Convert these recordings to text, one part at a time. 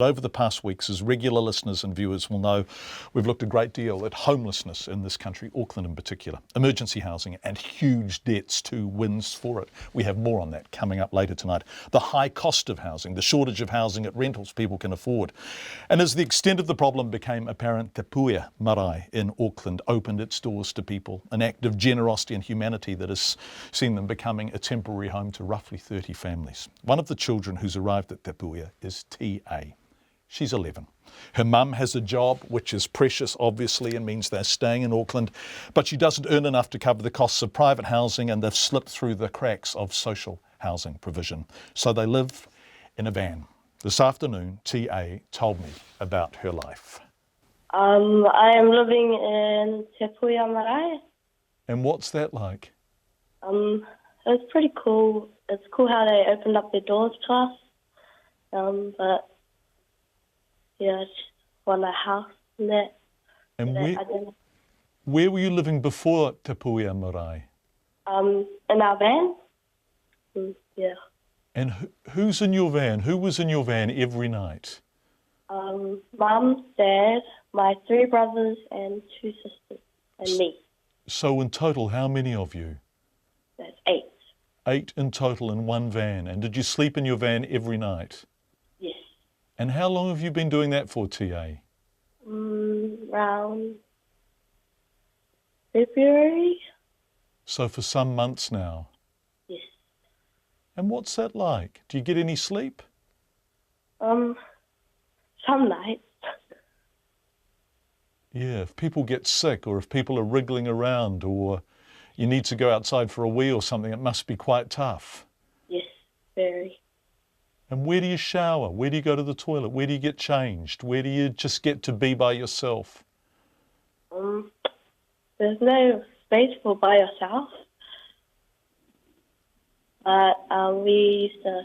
Over the past weeks, as regular listeners and viewers will know, we've looked a great deal at homelessness in this country, Auckland in particular, emergency housing and huge debts to wins for it. We have more on that coming up later tonight. The high cost of housing, the shortage of housing at rentals people can afford. And as the extent of the problem became apparent, Te Puea marae in Auckland opened its doors to people, an act of generosity and humanity that has seen them becoming a temporary home to roughly 30 families. One of the children who's arrived at Te Puea is T.A. She's 11. Her mum has a job, which is precious, obviously, and means they're staying in Auckland, but she doesn't earn enough to cover the costs of private housing, and they've slipped through the cracks of social housing provision. So they live in a van. This afternoon, T.A. told me about her life. I am living in Te Puea marae. And what's that like? It's pretty cool. It's cool how they opened up their doors to us, but yeah, I just want a house and that. And where were you living before Te Puea marae? In our van. Yeah. And who's in your van? Who was in your van every night? Mum, Dad, my 3 brothers and 2 sisters, and me. So in total, how many of you? That's 8. 8 in total in one van. And did you sleep in your van every night? Yes. And how long have you been doing that for, T.A.? Around February. So for some months now? Yes. And what's that like? Do you get any sleep? Some nights. Yeah, if people get sick or if people are wriggling around or you need to go outside for a wee or something, it must be quite tough. Yes, very. And where do you shower? Where do you go to the toilet? Where do you get changed? Where do you just get to be by yourself? There's no space for by yourself. But we used to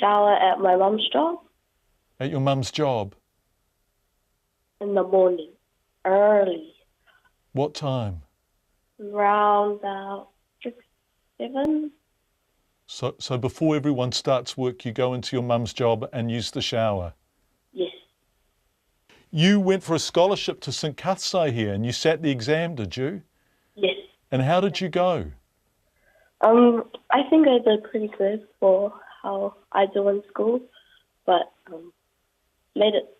shower at my mum's job. At your mum's job? In the morning, early. What time? Around about 6, 7. So before everyone starts work, you go into your mum's job and use the shower? Yes. You went for a scholarship to St Cuthsai here and you sat the exam, did you? Yes. And how did you go? I think I did pretty good for how I do in school, but made it.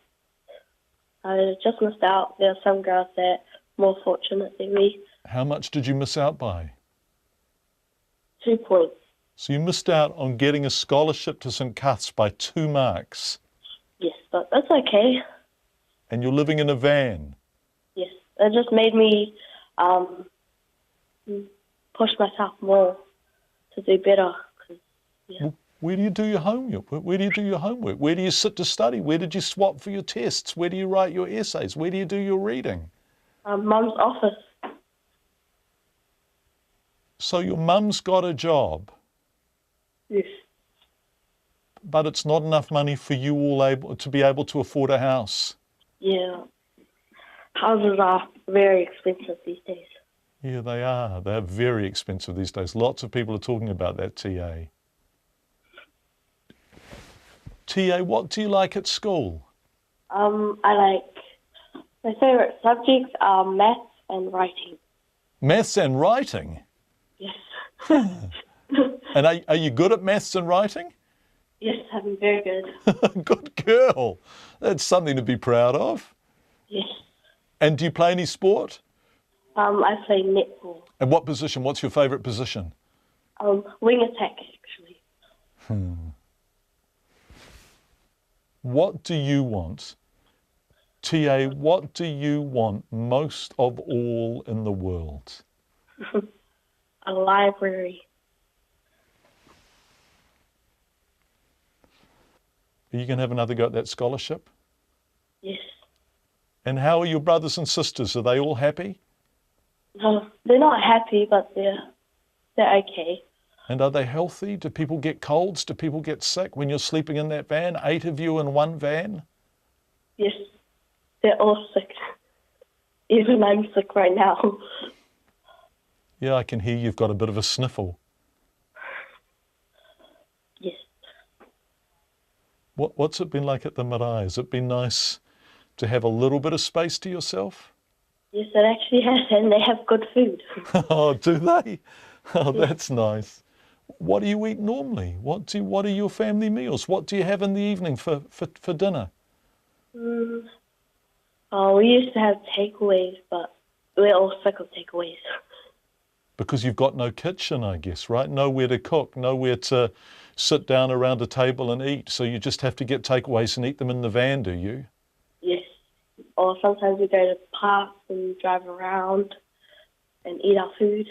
I just missed out. There are some girls that are more fortunate than me. How much did you miss out by? 2 points. So you missed out on getting a scholarship to St Cuths by 2 marks. Yes, but that's okay. And you're living in a van. Yes, it just made me push myself more to do better. Yeah. Where do you do your homework? Where do you do your homework? Where do you sit to study? Where did you swap for your tests? Where do you write your essays? Where do you do your reading? Mum's office. So your mum's got a job. Yes. But it's not enough money for you all to be able to afford a house. Yeah. Houses are very expensive these days. Yeah, they are. They're very expensive these days. Lots of people are talking about that, T.A. T.A., what do you like at school? My favourite subjects are maths and writing. Maths and writing? Yes. And are you good at maths and writing? Yes, I'm very good. Good girl. That's something to be proud of. Yes. And do you play any sport? I play netball. And what position? What's your favourite position? Wing attack, actually. What do you want? T.A., what do you want most of all in the world? A library. Are you going to have another go at that scholarship? Yes. And how are your brothers and sisters? Are they all happy? No, they're not happy, but they're okay. And are they healthy? Do people get colds? Do people get sick when you're sleeping in that van? 8 of you in one van? Yes, they're all sick. Even I'm sick right now. Yeah, I can hear you've got a bit of a sniffle. Yes. What's it been like at the marae? Has it been nice to have a little bit of space to yourself? Yes, it actually has, and they have good food. Oh, do they? Oh, Yes. that's nice. What do you eat normally? What are your family meals? What do you have in the evening for dinner? Mm. Oh, we used to have takeaways, but we're all sick of takeaways. Because you've got no kitchen, I guess, right? Nowhere to cook, nowhere to sit down around a table and eat. So you just have to get takeaways and eat them in the van, do you? Yes. Or sometimes we go to parks and drive around and eat our food.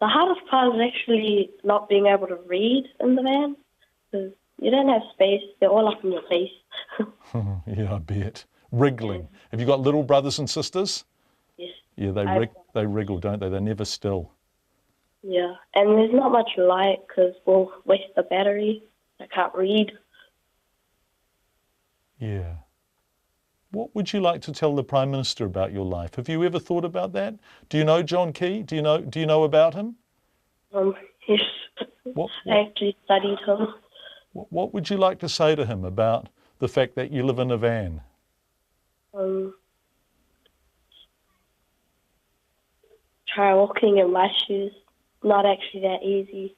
The hardest part is actually not being able to read in the van because you don't have space. They're all up in your face. Yeah, I bet. Wriggling. Have you got little brothers and sisters? Yes. Yeah, they wriggle, don't they? They're never still. Yeah, and there's not much light because we'll waste the battery. I can't read. Yeah. What would you like to tell the Prime Minister about your life? Have you ever thought about that? Do you know John Key? Do you know about him? Yes, What I what actually studied him. what would you like to say to him about the fact that you live in a van? Um, Try walking in my shoes. Not actually that easy.